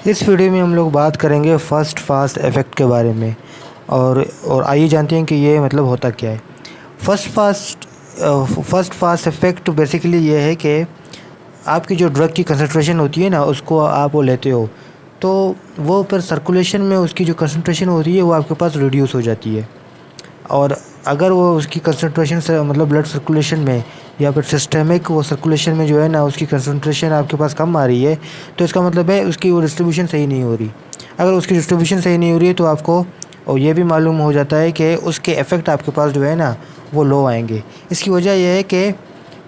इस वीडियो में हम लोग बात करेंगे फर्स्ट फास्ट इफ़ेक्ट के बारे में। और आइए जानते हैं कि ये मतलब होता क्या है। फर्स्ट फास्ट इफ़ेक्ट बेसिकली ये है कि आपकी जो ड्रग की कंसंट्रेशन होती है ना, उसको आप वो लेते हो, तो वो फिर सर्कुलेशन में उसकी जो कंसंट्रेशन होती है वो आपके पास रिड्यूस हो जाती है। और अगर वो उसकी कंसंट्रेशन से मतलब ब्लड सर्कुलेशन में या फिर सिस्टमिक वो सर्कुलेशन में जो है ना, उसकी कंसंट्रेशन आपके पास कम आ रही है, तो इसका मतलब है उसकी वो डिस्ट्रीब्यूशन सही नहीं हो रही। अगर उसकी डिस्ट्रीब्यूशन सही नहीं हो रही है तो आपको और ये भी मालूम हो जाता है कि उसके इफ़ेक्ट आपके पास जो है ना, वो लो आएंगे। इसकी वजह यह है कि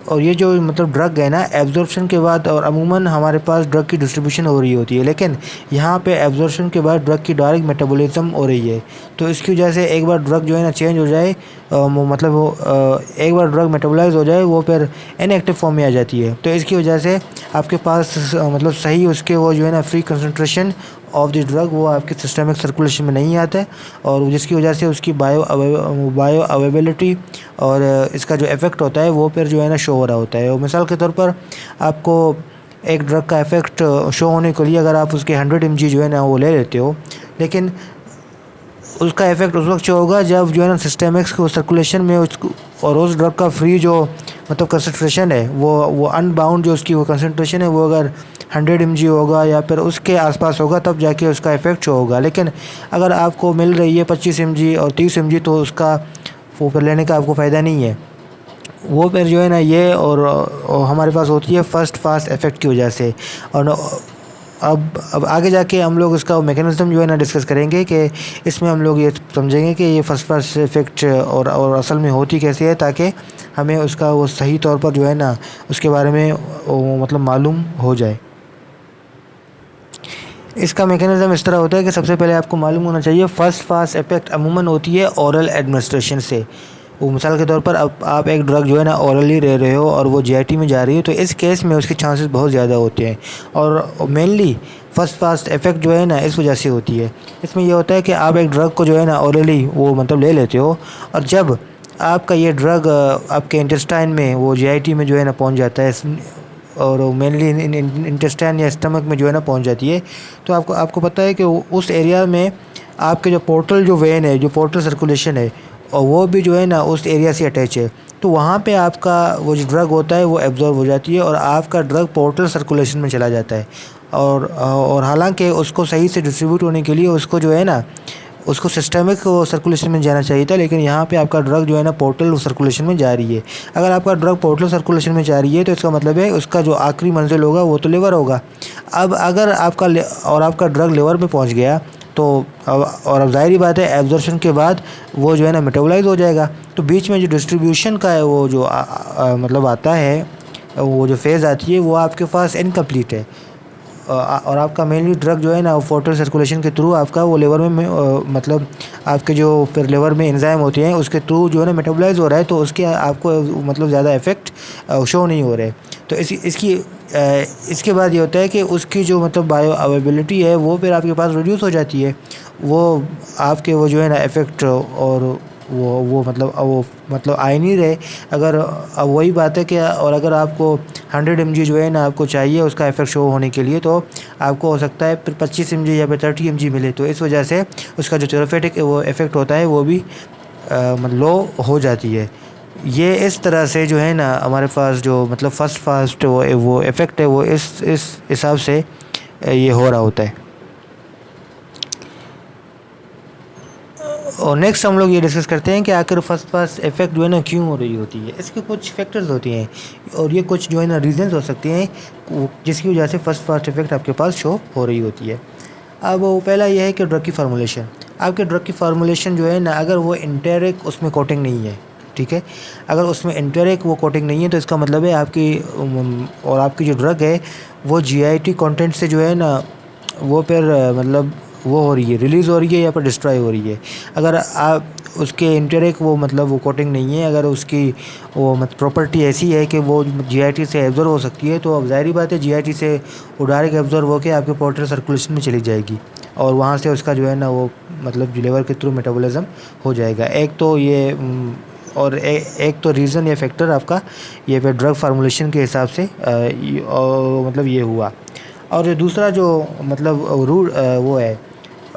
और ये जो मतलब ड्रग है ना, एब्जॉर्प्शन के बाद और अमूमन हमारे पास ड्रग की डिस्ट्रीब्यूशन हो रही होती है, लेकिन यहाँ पे एब्जॉर्प्शन के बाद ड्रग की डायरेक्ट मेटाबॉलिज्म हो रही है। तो इसकी वजह से एक बार ड्रग जो है ना चेंज हो जाए, एक बार ड्रग मेटाबोलाइज हो जाए, वो फिर इनएक्टिव फॉर्म में आ जाती है। तो इसकी वजह से आपके पास मतलब सही उसके वो जो है ना free concentration of the drug वो आपके सिस्टमिक सर्कुलेशन में नहीं आता है, और जिसकी वजह से उसकी बायो अवेलेबिलिटी और इसका जो इफ़ेक्ट होता है वो फिर जो है ना शो हो रहा होता है। और मिसाल के तौर पर आपको एक ड्रग का इफ़ेक्ट शो होने के लिए अगर आप उसके 100 mg जो है ना वो ले लेते हो, लेकिन उसका इफ़ेक्ट उस वक्त शो होगा जब जो है ना सिस्टमिक्स को सर्कुलेशन में उसको और उस ड्रग का फ्री जो मतलब कंसंट्रेशन है वो अनबाउंड जो उसकी वो कंसंट्रेशन है वो अगर 100 mg होगा या फिर उसके आसपास होगा, तब जाके उसका इफ़ेक्ट शो होगा। लेकिन अगर आपको मिल रही है 25 mg और 30 mg, तो उसका वो फिर लेने का आपको फ़ायदा नहीं है। वो फिर जो है ना ये और हमारे पास होती है फर्स्ट फास्ट इफ़ेक्ट की वजह से। और अब आगे जाके हम लोग इसका मैकेनिज़्म जो है ना डिस्कस करेंगे कि इसमें हम लोग ये समझेंगे कि ये फर्स्ट फास्ट इफ़ेक्ट और असल में होती कैसे है, ताकि हमें उसका वो सही तौर पर जो है ना उसके बारे में वो मतलब मालूम हो जाए। इसका मैकेनिज़्म इस तरह होता है कि सबसे पहले आपको मालूम होना चाहिए फर्स्ट फास्ट इफ़ेक्ट अमूमन होती है ओरल एडमिनिस्ट्रेशन से। वो मिसाल के तौर पर अब आप एक ड्रग जो है ना ओरली ले रहे हो और वो जीआईटी में जा रही है, तो इस केस में उसके चांसेस बहुत ज़्यादा होते हैं। और मेनली फर्स्ट फास्ट इफ़ेक्ट जो है ना इस वजह से होती है। इसमें यह होता है कि आप एक ड्रग को जो है ना ओरली वो मतलब ले लेते हो, और जब आपका ये ड्रग आपके इंटेस्टाइन में वो जीआईटी में जो है ना पहुंच जाता है, और मेनली इंटेस्टाइन या स्टमक में जो है ना पहुंच जाती है, तो आपको आपको पता है कि उस एरिया में आपके जो पोर्टल जो वेन है, जो पोर्टल सर्कुलेशन है, और वो भी जो है ना उस एरिया से अटैच है। तो वहाँ पे आपका वो जो ड्रग होता है वो एब्जॉर्ब हो जाती है और आपका ड्रग पोर्टल सर्कुलेशन में चला जाता है। और हालांकि उसको सही से डिस्ट्रीब्यूट होने के लिए उसको जो है ना उसको सिस्टमिक सर्कुलेशन में जाना चाहिए था, लेकिन यहाँ पे आपका ड्रग जो है ना पोर्टल सर्कुलेशन में जा रही है। अगर आपका ड्रग पोर्टल सर्कुलेशन में जा रही है तो इसका मतलब है उसका जो आखिरी मंजिल होगा वो तो लिवर होगा। अब अगर आपका ड्रग लिवर में पहुँच गया, तो अब ज़ाहिर बात है एब्जॉर्प्शन के बाद वो जो है ना मेटाबोलाइज हो जाएगा। तो बीच में जो डिस्ट्रीब्यूशन का है वो जो मतलब आता है, वो जो फेज़ आती है वो आपके पास इनकम्प्लीट है। और आपका मेनली ड्रग जो है ना पोर्टल सर्कुलेशन के थ्रू आपका वो लिवर में मतलब आपके जो फिर लिवर में एंजाइम होते हैं उसके थ्रू जो है ना मेटाबोलाइज हो रहा है, तो उसके आपको मतलब ज़्यादा इफ़ेक्ट शो नहीं हो रहे। तो इसके बाद ये होता है कि उसकी जो मतलब बायो अवेलेबिलिटी है वो फिर आपके पास रिड्यूस हो जाती है। वो आपके वो जो है ना इफ़ेक्ट और वो मतलब आ ही नहीं रहे। अगर अब वही बात है कि और अगर आपको 100 mg जो है ना आपको चाहिए उसका इफ़ेक्ट शो होने के लिए, तो आपको हो सकता है फिर 25 mg या फिर 30 mg मिले। तो इस वजह से उसका जो थेरेपेटिक वो इफ़ेक्ट होता है वो भी मतलब लो हो जाती है। ये इस तरह से जो है ना हमारे पास जो मतलब फर्स्ट फास्ट वो इफ़ेक्ट है वो इस हिसाब से ये हो रहा होता है। और नेक्स्ट हम लोग ये डिस्कस करते हैं कि आखिर फर्स्ट फास्ट इफ़ेक्ट जो है ना क्यों हो रही होती है। इसके कुछ फैक्टर्स होते हैं और ये कुछ जो है ना रीजंस हो सकते हैं जिसकी वजह से फर्स्ट फास्ट इफ़ेक्ट आपके पास शो हो रही होती है। अब वो पहला ये है कि ड्रग की फार्मूलेशन। आपके ड्रग की फार्मूलेशन जो है ना, अगर वो इंटेरिक उसमें कोटिंग नहीं है, ठीक है, अगर उसमें इंटेरिक वो कोटिंग नहीं है, तो इसका मतलब है आपकी जो ड्रग है वो जीआईटी कंटेंट से जो है ना वो फिर मतलब वो हो रही है, रिलीज़ हो रही है या फिर डिस्ट्रॉय हो रही है। अगर आप उसके इंटेरिक वो मतलब वो कोटिंग नहीं है, अगर उसकी वो मतलब प्रॉपर्टी ऐसी है कि वो जीआईटी से एब्जॉर्ब हो सकती है, तो अब ज़ाहिर बात है जीआईटी से वो डायरेक्ट एब्जॉर्ब होकर आपके पोर्टल सर्कुलेशन में चली जाएगी और वहाँ से उसका जो है ना वो मतलब लिवर के थ्रू मेटाबॉलिज्म हो जाएगा। एक तो ये और एक तो रीज़न या फैक्टर आपका ये फिर ड्रग फार्मूलेशन के हिसाब से मतलब ये हुआ। और जो दूसरा जो मतलब रूट वो है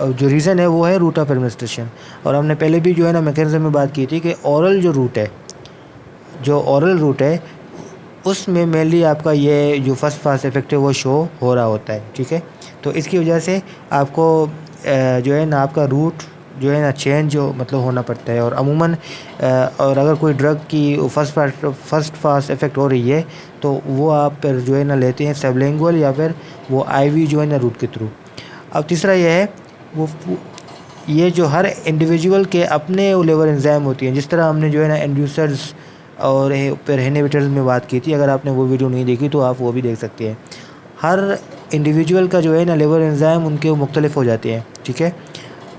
जो रीज़न है वो है रूट ऑफ एडमिनिस्ट्रेशन। और हमने पहले भी जो है ना मैकेनिज्म में बात की थी कि ओरल जो रूट है, जो ओरल रूट है उसमें मेनली आपका ये जो फर्स्ट पास इफेक्ट है वो शो हो रहा होता है, ठीक है। तो इसकी वजह से आपको जो है ना आपका रूट जो है ना चेंज जो मतलब होना पड़ता है। और अमूमन और अगर कोई ड्रग की फर्स्ट पास इफेक्ट हो रही है तो वो आप फिर जो है ना लेते हैं सबलिंगुअल या फिर वो आईवी जो है ना रूट के थ्रू। अब तीसरा ये है वो ये जो हर इंडिविजुअल के अपने लेवल एंजाइम होती हैं, जिस तरह हमने जो है ना इंड्यूसर्स और फिर इनहिबिटर्स में बात की थी। अगर आपने वो वीडियो नहीं देखी तो आप वो भी देख सकते हैं। हर इंडिविजुअल का जो है ना लेवल एंजाइम उनके मुख्तलिफ हो जाते हैं, ठीक है।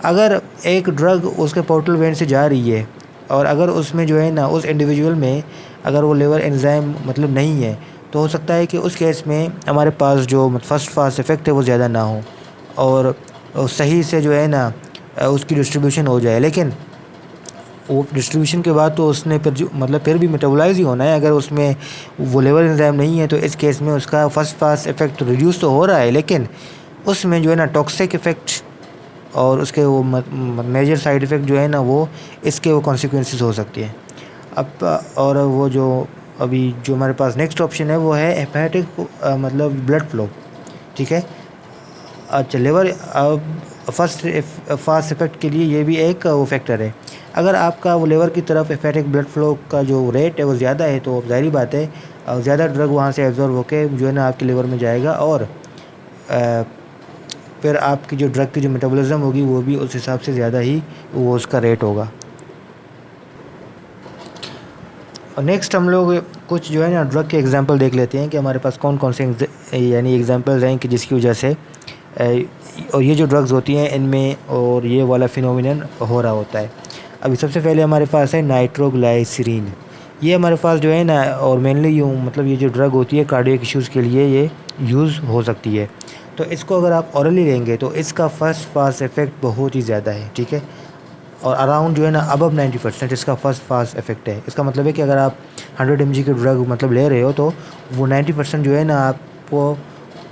अगर एक ड्रग उसके पोर्टल वेन से जा रही है और अगर उसमें जो है ना उस इंडिविजुअल में अगर वो लेवल एंजाइम मतलब नहीं है तो हो सकता है कि उस केस में हमारे पास जो फर्स्ट पास इफेक्ट है वो ज़्यादा ना हो और सही से जो है ना उसकी डिस्ट्रीब्यूशन हो जाए। लेकिन वो डिस्ट्रीब्यूशन के बाद तो उसने फिर जो मतलब फिर भी मेटाबोलाइज ही होना है। अगर उसमें वो लेवल एंजाइम नहीं है तो इस केस में उसका फर्स्ट पास इफेक्ट रिड्यूस तो हो रहा है, लेकिन उसमें जो है ना टॉक्सिक इफेक्ट और उसके वो मेजर साइड इफ़ेक्ट जो है ना वो इसके वो कॉन्सिक्वेंसेस हो सकती हैं। अब और वो जो अभी जो हमारे पास नेक्स्ट ऑप्शन है वो है हेपेटिक मतलब ब्लड फ्लो, ठीक है। अच्छा लिवर फर्स्ट फास्ट इफेक्ट के लिए ये भी एक वो फैक्टर है। अगर आपका वो लिवर की तरफ हेपेटिक ब्लड फ्लो का जो रेट है वो ज़्यादा है तो ज़ाहिर बात है ज़्यादा ड्रग वहाँ से एब्जॉर्ब होकर जो है ना आपके लिवर में जाएगा और फिर आपकी जो ड्रग की जो मेटाबॉलिज्म होगी वो भी उस हिसाब से ज़्यादा ही वो उसका रेट होगा। और नेक्स्ट हम लोग कुछ जो है ना ड्रग के एग्जांपल देख लेते हैं कि हमारे पास कौन कौन से यानी एग्जांपल्स हैं कि जिसकी वजह से और ये जो ड्रग्स होती हैं इनमें और ये वाला फिनोमिनन हो रहा होता है। अभी सबसे पहले हमारे पास है नाइट्रोग्लाइसरीन। ये हमारे पास जो है ना और मेनली यूँ मतलब ये जो ड्रग होती है कार्डियक इश्यूज़ के लिए ये यूज़ हो सकती है। तो इसको अगर आप ऑरली लेंगे तो इसका फर्स्ट पास इफ़ेक्ट बहुत ही ज़्यादा है, ठीक है। और अराउंड जो है ना अबव 90% इसका फर्स्ट पास इफ़ेक्ट है। इसका मतलब है कि अगर आप 100 mg की ड्रग मतलब ले रहे हो तो वो 90% जो है ना आपको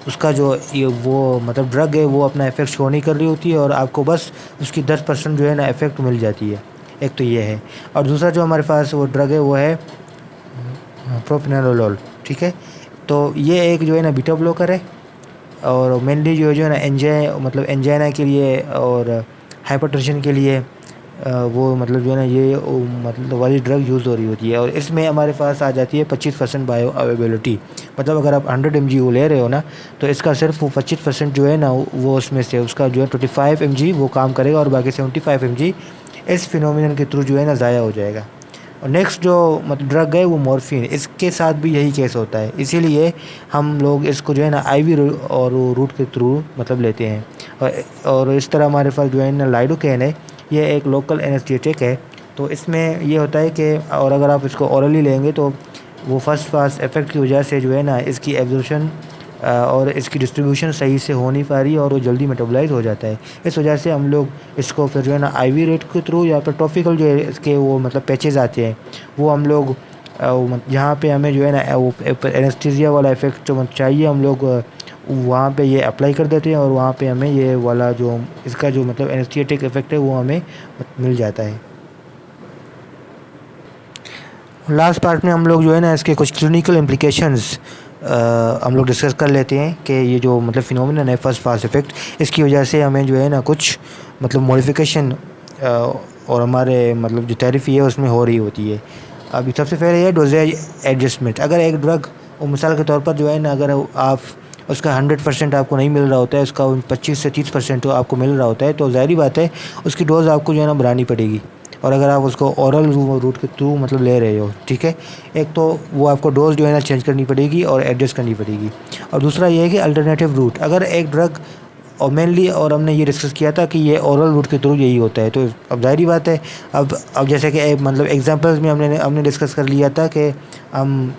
उसका जो ये वो मतलब ड्रग है वो अपना इफ़ेक्ट शो नहीं कर रही होती है और आपको बस उसकी 10% जो है ना इफ़ेक्ट मिल जाती है। एक तो ये है। और दूसरा जो हमारे पास वो ड्रग है वो है प्रोप्रानोलोल, ठीक है। तो ये एक जो है ना बीटा ब्लॉकर है और मेनली जो है ना मतलब एंजाइना के लिए और हाइपरटेंशन के लिए वो मतलब जो है ना ये मतलब वाली ड्रग यूज़ हो रही होती है। और इसमें हमारे पास आ जाती है 25% बायो अवेलेबिलिटी। मतलब अगर आप 100 mg वो ले रहे हो ना तो इसका सिर्फ वो 25% जो है ना वो उसमें से उसका जो है 25 mg वो काम करेगा और बाकी 75 mg इस फिनोमिनन के थ्रू जो है ना ज़ाया हो जाएगा। और नेक्स्ट जो मतलब ड्रग है वो मॉर्फिन, इसके साथ भी यही केस होता है। इसीलिए हम लोग इसको जो है ना आईवी और रूट के थ्रू मतलब लेते हैं। और इस तरह हमारे पास जो है ना लाइडोकेन है, ये एक लोकल एनेस्थेटिक है। तो इसमें ये होता है कि और अगर आप इसको ओरली लेंगे तो वो फर्स्ट पास इफ़ेक्ट की वजह से जो है ना इसकी एब्जॉर्प्शन और इसकी डिस्ट्रीब्यूशन सही से हो नहीं पा रही और वो जल्दी मेटाबोलाइज हो जाता है। इस वजह से हम लोग इसको फिर जो है ना आईवी रेट के थ्रू या फिर टॉपिकल जो है इसके वो मतलब पैचेज़ आते हैं वो हम लोग जहाँ पे हमें जो है ना वो एनेस्थीसिया वाला इफ़ेक्ट जो चाहिए हम लोग वहाँ पे ये अप्लाई कर देते हैं और वहाँ पे हमें ये वाला जो इसका जो मतलब एनेस्थेटिक इफ़ेक्ट है वो हमें मिल जाता है। लास्ट पार्ट में हम लोग जो है ना इसके कुछ क्लिनिकल इम्प्लिकेशंस हम लोग डिस्कस कर लेते हैं कि ये जो मतलब फिनोमिनन है फर्स्ट पास इफ़ेक्ट इसकी वजह से हमें जो है ना कुछ मतलब मॉडिफिकेशन और हमारे मतलब जो थेरेपी है उसमें हो रही होती है। अभी सबसे पहले ये डोजेज एडजस्टमेंट। अगर एक ड्रग और मिसाल के तौर पर जो है ना अगर आप उसका 100% आपको नहीं मिल रहा होता है, उसका 25 से 30% तो आपको मिल रहा होता है तो ज़ाहिर बात है उसकी डोज़ आपको जो है ना बढ़ानी पड़ेगी। और अगर आप उसको ओरल रूट के थ्रू मतलब ले रहे हो, ठीक है, एक तो वो आपको डोज जो है ना चेंज करनी पड़ेगी और एडजस्ट करनी पड़ेगी। और दूसरा ये है कि अल्टरनेटिव रूट अगर एक ड्रग और मेनली और हमने ये डिस्कस किया था कि ये ओरल रूट के थ्रू यही होता है। तो अब ज़ाहिर बात है अब जैसे कि मतलब एग्जांपल्स में हमने डिस्कस कर लिया था कि हम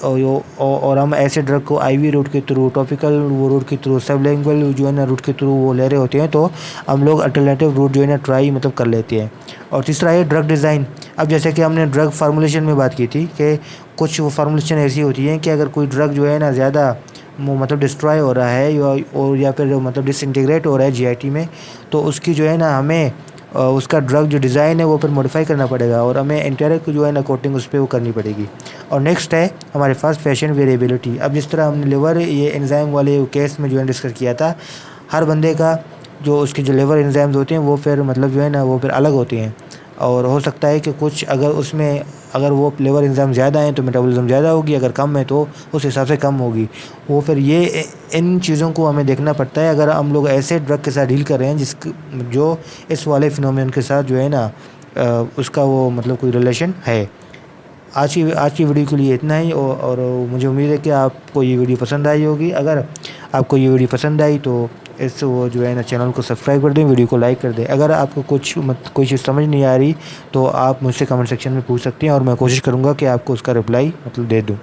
और हम ऐसे ड्रग को आईवी रूट के थ्रू टॉपिकल वो रूट के थ्रू सबलिंगुअल जो है ना रूट के थ्रू वो ले रहे होते हैं तो हम लोग अल्टरनेटिव रूट जो है ना ट्राई मतलब कर लेते हैं। और तीसरा है ड्रग डिज़ाइन। अब जैसे कि हमने ड्रग फार्मूलेशन में बात की थी कि कुछ वो फार्मूलेशन ऐसी होती हैं कि अगर कोई ड्रग जो है ना ज़्यादा मतलब डिस्ट्रॉय हो रहा है या फिर मतलब डिसइंटीग्रेट हो रहा है जीआईटी में, तो उसकी जो है ना हमें उसका ड्रग जो डिज़ाइन है वो फिर मॉडिफाई करना पड़ेगा और हमें एंटेरिक जो है ना कोटिंग उस पर वो करनी पड़ेगी। और नेक्स्ट है हमारे पास फैशन वेरिएबिलिटी। अब जिस तरह हमने लिवर ये एंजाइम वाले केस में जो है डिस्कस किया था, हर बंदे का जो उसके जो लिवर एंजाइम्स होते हैं वो फिर मतलब जो है ना वो फिर अलग होते हैं, और हो सकता है कि कुछ अगर वो लिवर एंजाइम ज़्यादा हैं तो मेटाबॉलिज्म ज़्यादा होगी, अगर कम है तो उस हिसाब से कम होगी। वो फिर ये इन चीज़ों को हमें देखना पड़ता है अगर हम लोग ऐसे ड्रग के साथ डील कर रहे हैं जो इस वाले फिनोमेनन के साथ जो है ना उसका वो मतलब कोई रिलेशन है। आज की वीडियो के लिए इतना ही, और मुझे उम्मीद है कि आपको ये वीडियो पसंद आई होगी। अगर आपको ये वीडियो पसंद आई तो वो जो है ना चैनल को सब्सक्राइब कर दें, वीडियो को लाइक कर दें। अगर आपको कोई चीज़ समझ नहीं आ रही तो आप मुझसे कमेंट सेक्शन में पूछ सकते हैं और मैं कोशिश करूँगा कि आपको उसका रिप्लाई मतलब दे दूँ।